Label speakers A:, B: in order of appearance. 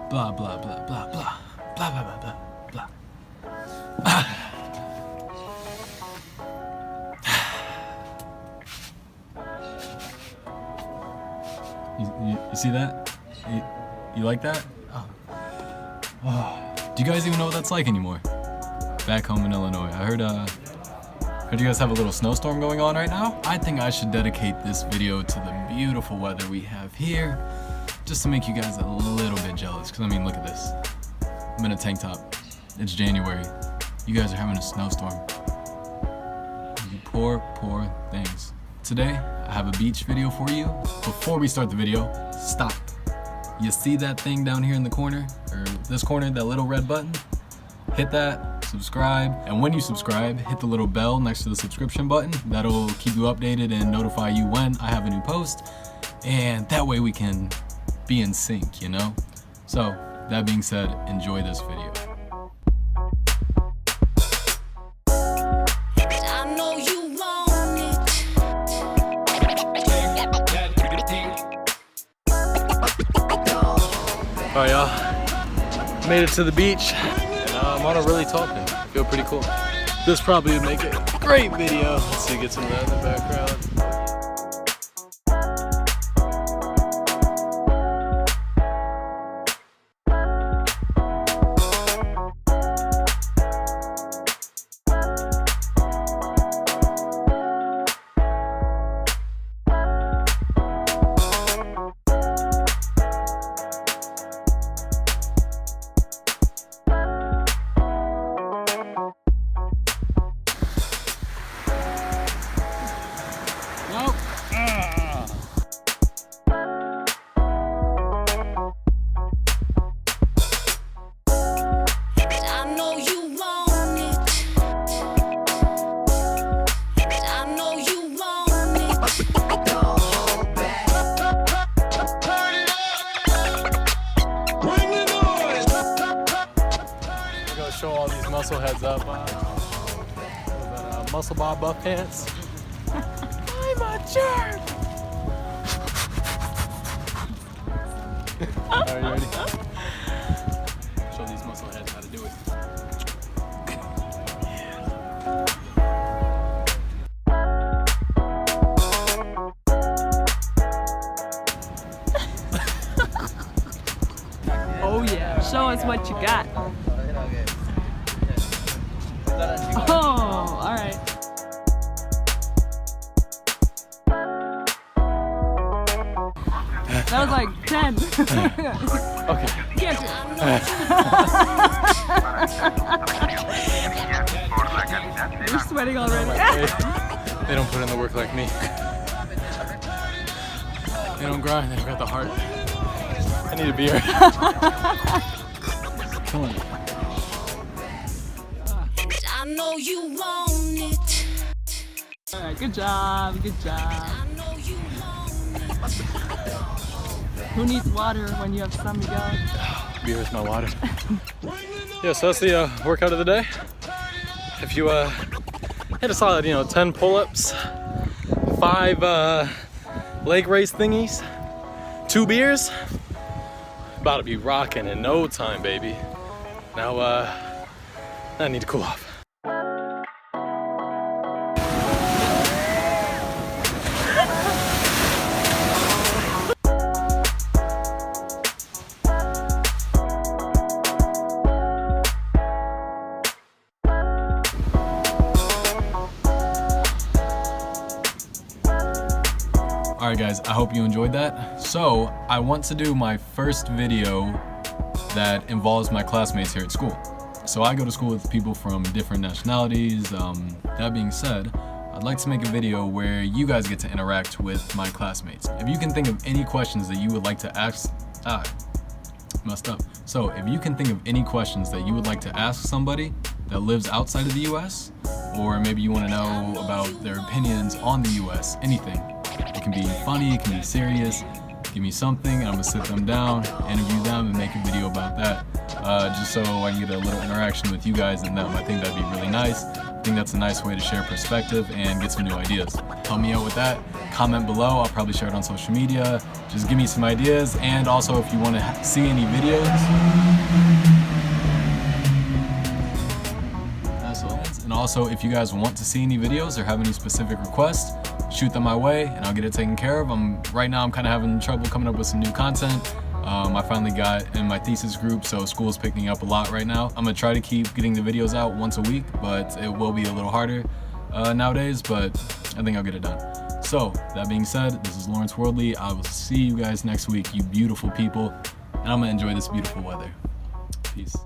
A: blah blah blah blah blah blah blah blah blah. You see that? You like that? Oh. Do you guys even know what that's like anymore? Back home in Illinois, I heard you guys have a little snowstorm going on right now. I think I should dedicate this video to the beautiful weather we have here, just to make you guys a little bit jealous. Cause I mean, look at this. I'm in a tank top. It's January. You guys are having a snowstorm. You poor, poor things. Today, I have a beach video for you. Before we start the video, stop. You see that thing down here in the corner, or this corner, that little red button? Hit that, subscribe, and when you subscribe, hit the little bell next to the subscription button. That'll keep you updated and notify you when I have a new post, and that way we can be in sync, you know? So, that being said, enjoy this video. Alright y'all, made it to the beach, and I'm on a really tall thing. Feel pretty cool. This probably would make a great video. Let's see, get some of that in the background. Show all these muscle heads up. Muscle bob buff pants. I'm a jerk. Are you ready? Show these muscle heads how to do it.
B: Oh yeah. Show us what you got. Oh, all right. That was like 10.
A: Okay.
B: Can't do it. You're sweating already.
A: They don't put in the work like me. They don't grind, they don't got the heart. I need a beer. Killing me.
C: I know you want it.
B: All right, good job, good job.
C: I know you want it.
B: Who needs water when you have sun to go?
A: Beer is my water. Yeah, so that's the workout of the day. If you hit a solid, 10 pull-ups, 5 leg raise thingies, 2 beers, about to be rocking in no time, baby. Now, I need to cool off. Alright guys, I hope you enjoyed that. So, I want to do my first video that involves my classmates here at school. So I go to school with people from different nationalities. That being said, I'd like to make a video where you guys get to interact with my classmates. If you can think of any questions that you would like to ask, messed up. So if you can think of any questions that you would like to ask somebody that lives outside of the US, or maybe you want to know about their opinions on the US, anything. It can be funny, it can be serious. Give me something, and I'm gonna sit them down, interview them, and make a video about that. Just so I can get a little interaction with you guys and them. I think that'd be really nice. think that's a nice way to share perspective and get some new ideas. Help me out with that. Comment below. I'll probably share it on social media. Just give me some ideas. And also, if you want to see any videos, and also if you guys want to see any videos or have any specific requests, shoot them my way and I'll get it taken care of. Right now I'm kind of having trouble coming up with some new content. I finally got in my thesis group, so school's picking up a lot right now. I'm gonna try to keep getting the videos out once a week, but it will be a little harder nowadays, but I think I'll get it done. So that being said, this is Lawrence WorldLee. I will see you guys next week, you beautiful people, and I'm gonna enjoy this beautiful weather. Peace.